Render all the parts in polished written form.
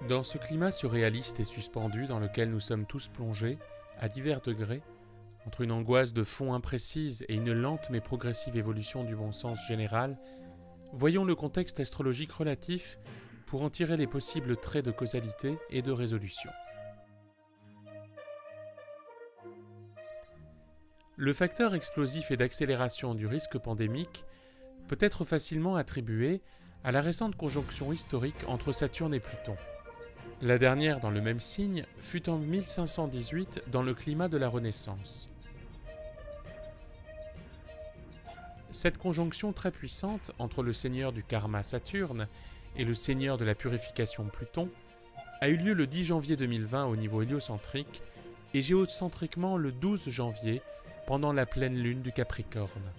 Dans ce climat surréaliste et suspendu dans lequel nous sommes tous plongés, à divers degrés, entre une angoisse de fond imprécise et une lente mais progressive évolution du bon sens général, voyons le contexte astrologique relatif pour en tirer les possibles traits de causalité et de résolution. Le facteur explosif et d'accélération du risque pandémique peut être facilement attribué à la récente conjonction historique entre Saturne et Pluton. La dernière dans le même signe fut en 1518 dans le climat de la Renaissance. Cette conjonction très puissante entre le seigneur du karma Saturne et le seigneur de la purification Pluton a eu lieu le 10 janvier 2020 au niveau héliocentrique et géocentriquement le 12 janvier pendant la pleine lune du Capricorne.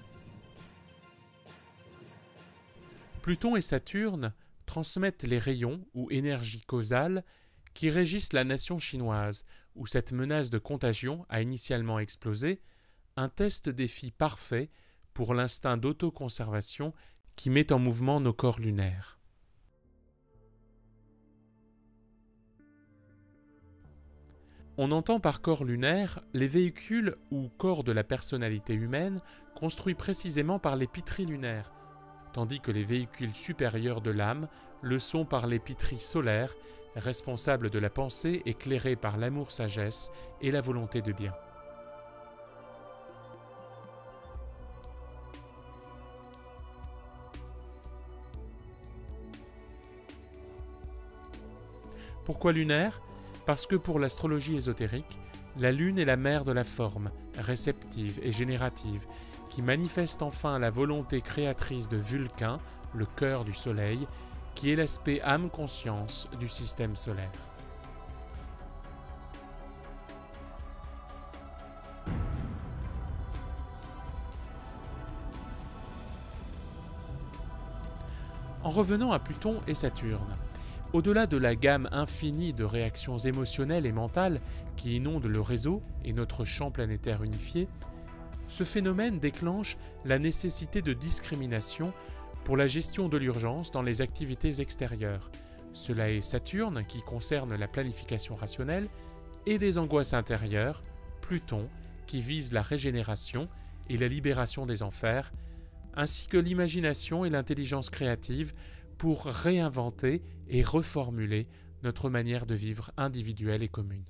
Pluton et Saturne transmettent les rayons ou énergies causales qui régissent la nation chinoise, où cette menace de contagion a initialement explosé, un test défi parfait pour l'instinct d'autoconservation qui met en mouvement nos corps lunaires. On entend par corps lunaire les véhicules ou corps de la personnalité humaine construits précisément par les pitris lunaires, tandis que les véhicules supérieurs de l'âme le sont par les pitris solaires, responsables de la pensée éclairée par l'amour-sagesse et la volonté de bien. Pourquoi lunaire ? Parce que pour l'astrologie ésotérique, la lune est la mère de la forme, réceptive et générative, qui manifeste enfin la volonté créatrice de Vulcain, le cœur du soleil, qui est l'aspect âme-conscience du système solaire. En revenant à Pluton et Saturne, au-delà de la gamme infinie de réactions émotionnelles et mentales qui inondent le réseau et notre champ planétaire unifié, ce phénomène déclenche la nécessité de discrimination pour la gestion de l'urgence dans les activités extérieures. Cela est Saturne qui concerne la planification rationnelle et des angoisses intérieures, Pluton qui vise la régénération et la libération des enfers, ainsi que l'imagination et l'intelligence créative pour réinventer et reformuler notre manière de vivre individuelle et commune.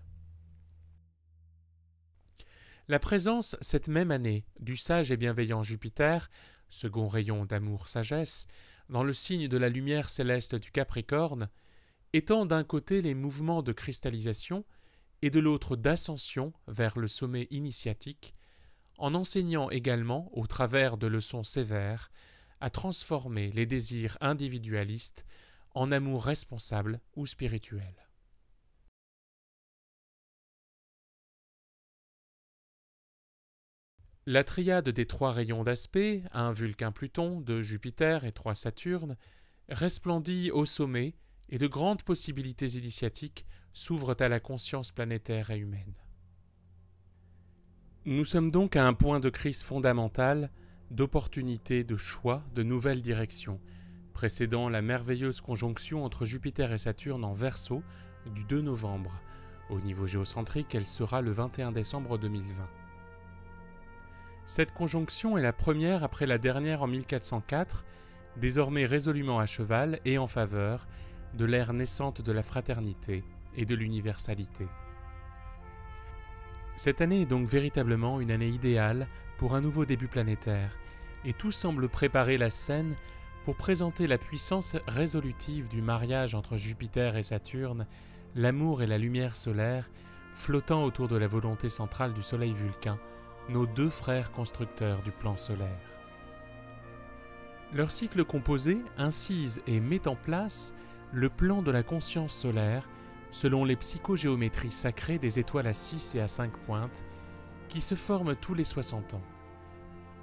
La présence, cette même année, du sage et bienveillant Jupiter, second rayon d'amour-sagesse, dans le signe de la lumière céleste du Capricorne, étant d'un côté les mouvements de cristallisation et de l'autre d'ascension vers le sommet initiatique, en enseignant également, au travers de leçons sévères, à transformer les désirs individualistes en amour responsable ou spirituel. La triade des trois rayons d'aspect, 1 Vulcain-Pluton, 2 Jupiter et 3 Saturne, resplendit au sommet et de grandes possibilités initiatiques s'ouvrent à la conscience planétaire et humaine. Nous sommes donc à un point de crise fondamentale, d'opportunité, de choix, de nouvelles directions, précédant la merveilleuse conjonction entre Jupiter et Saturne en Verseau du 2 novembre. Au niveau géocentrique, elle sera le 21 décembre 2020. Cette conjonction est la première après la dernière en 1404, désormais résolument à cheval et en faveur de l'ère naissante de la fraternité et de l'universalité. Cette année est donc véritablement une année idéale pour un nouveau début planétaire, et tout semble préparer la scène pour présenter la puissance résolutive du mariage entre Jupiter et Saturne, l'amour et la lumière solaire, flottant autour de la volonté centrale du soleil Vulcain, nos deux frères constructeurs du plan solaire. Leur cycle composé incise et met en place le plan de la conscience solaire selon les psychogéométries sacrées des étoiles à 6 et à 5 pointes qui se forment tous les 60 ans.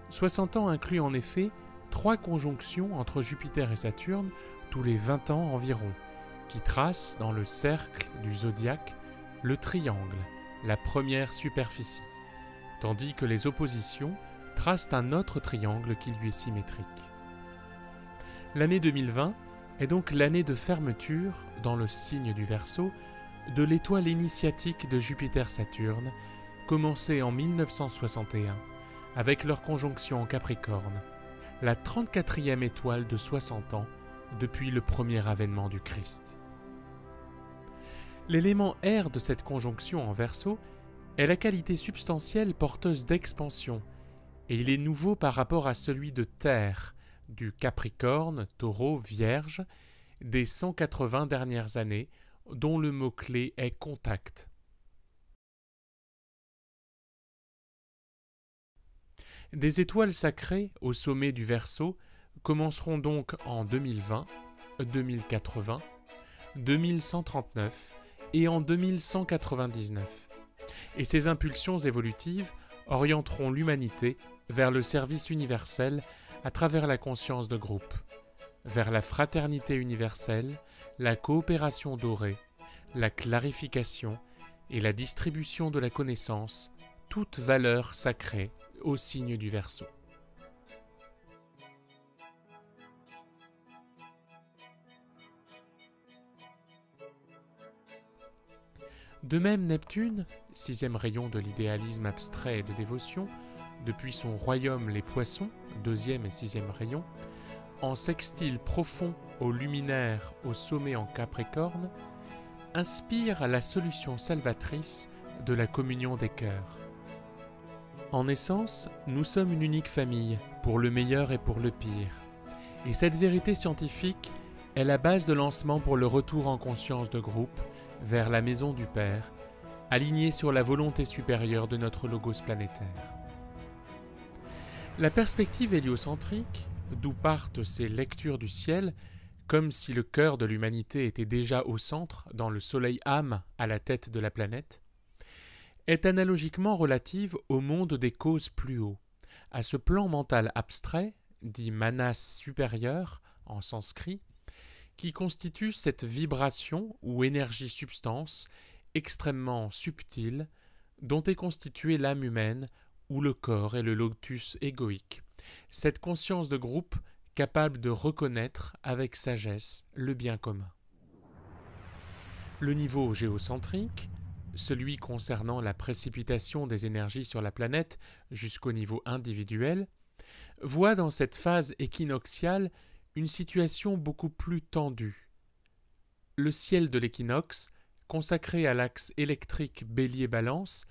60 ans incluent en effet 3 conjonctions entre Jupiter et Saturne tous les 20 ans environ, qui tracent dans le cercle du zodiaque le triangle, la première superficie, tandis que les oppositions tracent un autre triangle qui lui est symétrique. L'année 2020 est donc l'année de fermeture, dans le signe du Verseau, de l'étoile initiatique de Jupiter-Saturne, commencée en 1961, avec leur conjonction en Capricorne, la 34e étoile de 60 ans depuis le premier avènement du Christ. L'élément air de cette conjonction en Verseau est la qualité substantielle porteuse d'expansion, et il est nouveau par rapport à celui de terre, du Capricorne, Taureau, Vierge, des 180 dernières années, dont le mot-clé est contact. Des étoiles sacrées au sommet du Verseau commenceront donc en 2020, 2080, 2139 et en 2199. Et ces impulsions évolutives orienteront l'humanité vers le service universel à travers la conscience de groupe, vers la fraternité universelle, la coopération dorée, la clarification et la distribution de la connaissance, toute valeur sacrée au signe du Verseau. De même, Neptune, 6e rayon de l'idéalisme abstrait et de dévotion, depuis son royaume les Poissons, 2e et 6e rayon, en sextile profond au luminaire au sommet en Capricorne, inspire la solution salvatrice de la communion des cœurs. En essence, nous sommes une unique famille, pour le meilleur et pour le pire. Et cette vérité scientifique est la base de lancement pour le retour en conscience de groupe vers la maison du Père, alignée sur la volonté supérieure de notre logos planétaire. La perspective héliocentrique, d'où partent ces lectures du ciel, comme si le cœur de l'humanité était déjà au centre, dans le soleil-âme à la tête de la planète, est analogiquement relative au monde des causes plus haut, à ce plan mental abstrait, dit manas supérieur en sanskrit, qui constitue cette vibration ou énergie-substance extrêmement subtile dont est constituée l'âme humaine ou le corps et le lotus égoïque, cette conscience de groupe capable de reconnaître avec sagesse le bien commun. Le niveau géocentrique, celui concernant la précipitation des énergies sur la planète jusqu'au niveau individuel, voit dans cette phase équinoxiale une situation beaucoup plus tendue. Le ciel de l'équinoxe, consacré à l'axe électrique Bélier-Balance,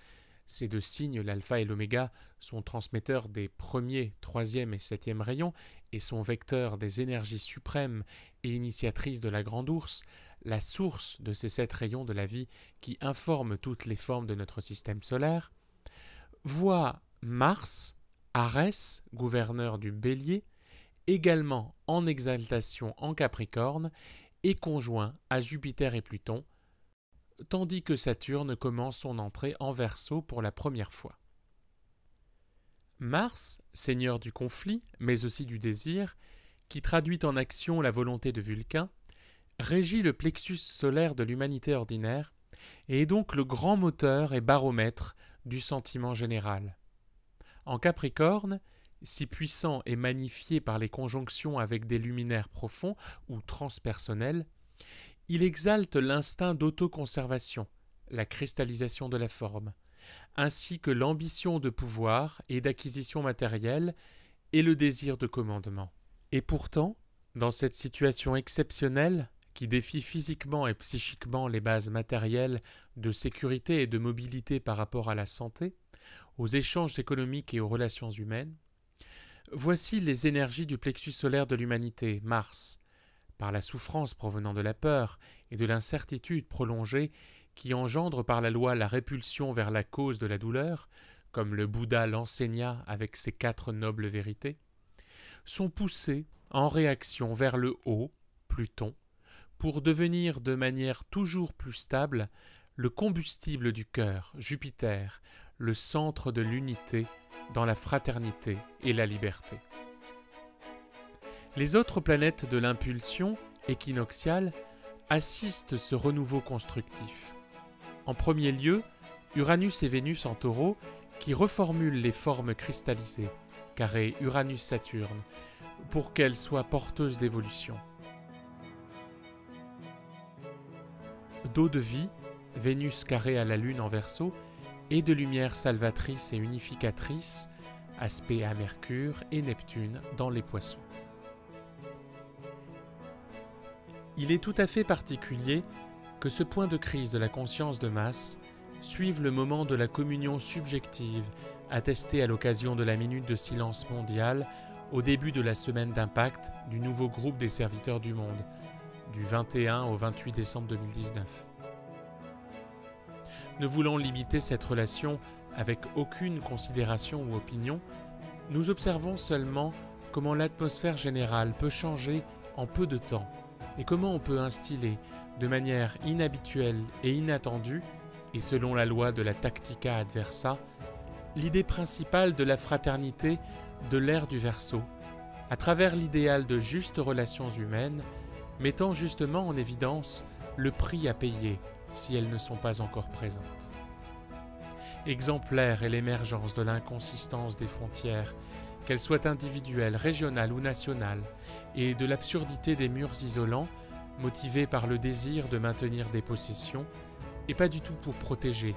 ces deux signes, l'alpha et l'oméga, sont transmetteurs des premiers, troisième et septième rayons et sont vecteurs des énergies suprêmes et initiatrices de la grande ours, la source de ces 7 rayons de la vie qui informent toutes les formes de notre système solaire, voit Mars, Arès, gouverneur du Bélier, également en exaltation en Capricorne et conjoint à Jupiter et Pluton, tandis que Saturne commence son entrée en Verseau pour la première fois. Mars, seigneur du conflit, mais aussi du désir, qui traduit en action la volonté de Vulcain, régit le plexus solaire de l'humanité ordinaire et est donc le grand moteur et baromètre du sentiment général. En Capricorne, si puissant et magnifié par les conjonctions avec des luminaires profonds ou transpersonnels, il exalte l'instinct d'autoconservation, la cristallisation de la forme, ainsi que l'ambition de pouvoir et d'acquisition matérielle et le désir de commandement. Et pourtant, dans cette situation exceptionnelle, qui défie physiquement et psychiquement les bases matérielles de sécurité et de mobilité par rapport à la santé, aux échanges économiques et aux relations humaines, voici les énergies du plexus solaire de l'humanité, Mars, par la souffrance provenant de la peur et de l'incertitude prolongée qui engendre par la loi la répulsion vers la cause de la douleur, comme le Bouddha l'enseigna avec ses 4 nobles vérités, sont poussés en réaction vers le haut, Pluton, pour devenir de manière toujours plus stable le combustible du cœur, Jupiter, le centre de l'unité dans la fraternité et la liberté. Les autres planètes de l'impulsion équinoxiale assistent ce renouveau constructif. En premier lieu, Uranus et Vénus en Taureau qui reformulent les formes cristallisées, carré Uranus-Saturne, pour qu'elles soient porteuses d'évolution. d'eau de vie, Vénus carrée à la Lune en Verseau, et de lumière salvatrice et unificatrice, aspect à Mercure et Neptune dans les Poissons. Il est tout à fait particulier que ce point de crise de la conscience de masse suive le moment de la communion subjective attestée à l'occasion de la minute de silence mondiale au début de la semaine d'impact du nouveau groupe des serviteurs du monde, du 21 au 28 décembre 2019. Ne voulant limiter cette relation avec aucune considération ou opinion, nous observons seulement comment l'atmosphère générale peut changer en peu de temps et comment on peut instiller de manière inhabituelle et inattendue, et selon la loi de la tactica adversa, l'idée principale de la fraternité de l'ère du Verseau, à travers l'idéal de justes relations humaines, mettant justement en évidence le prix à payer si elles ne sont pas encore présentes. Exemplaire est l'émergence de l'inconsistance des frontières, qu'elles soient individuelles, régionales ou nationales, et de l'absurdité des murs isolants, motivés par le désir de maintenir des possessions, et pas du tout pour protéger,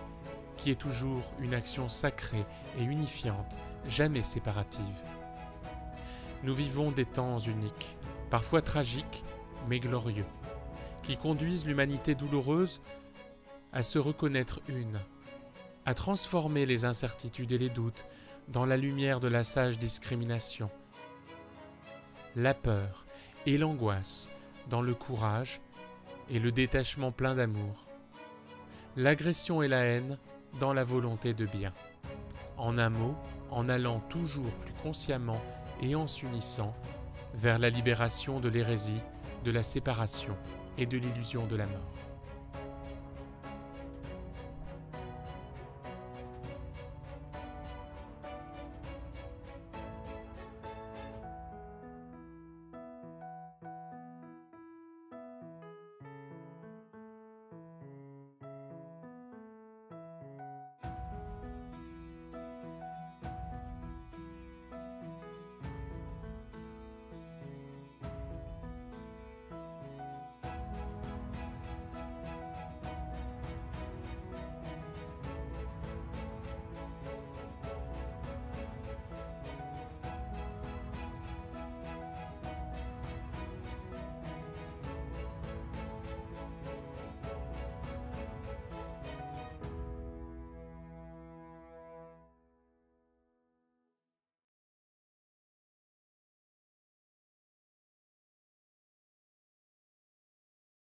qui est toujours une action sacrée et unifiante, jamais séparative. Nous vivons des temps uniques, parfois tragiques, mais glorieux, qui conduisent l'humanité douloureuse à se reconnaître une, à transformer les incertitudes et les doutes dans la lumière de la sage discrimination, la peur et l'angoisse dans le courage et le détachement plein d'amour, l'agression et la haine dans la volonté de bien. En un mot, en allant toujours plus consciemment et en s'unissant vers la libération de l'hérésie, de la séparation et de l'illusion de la mort.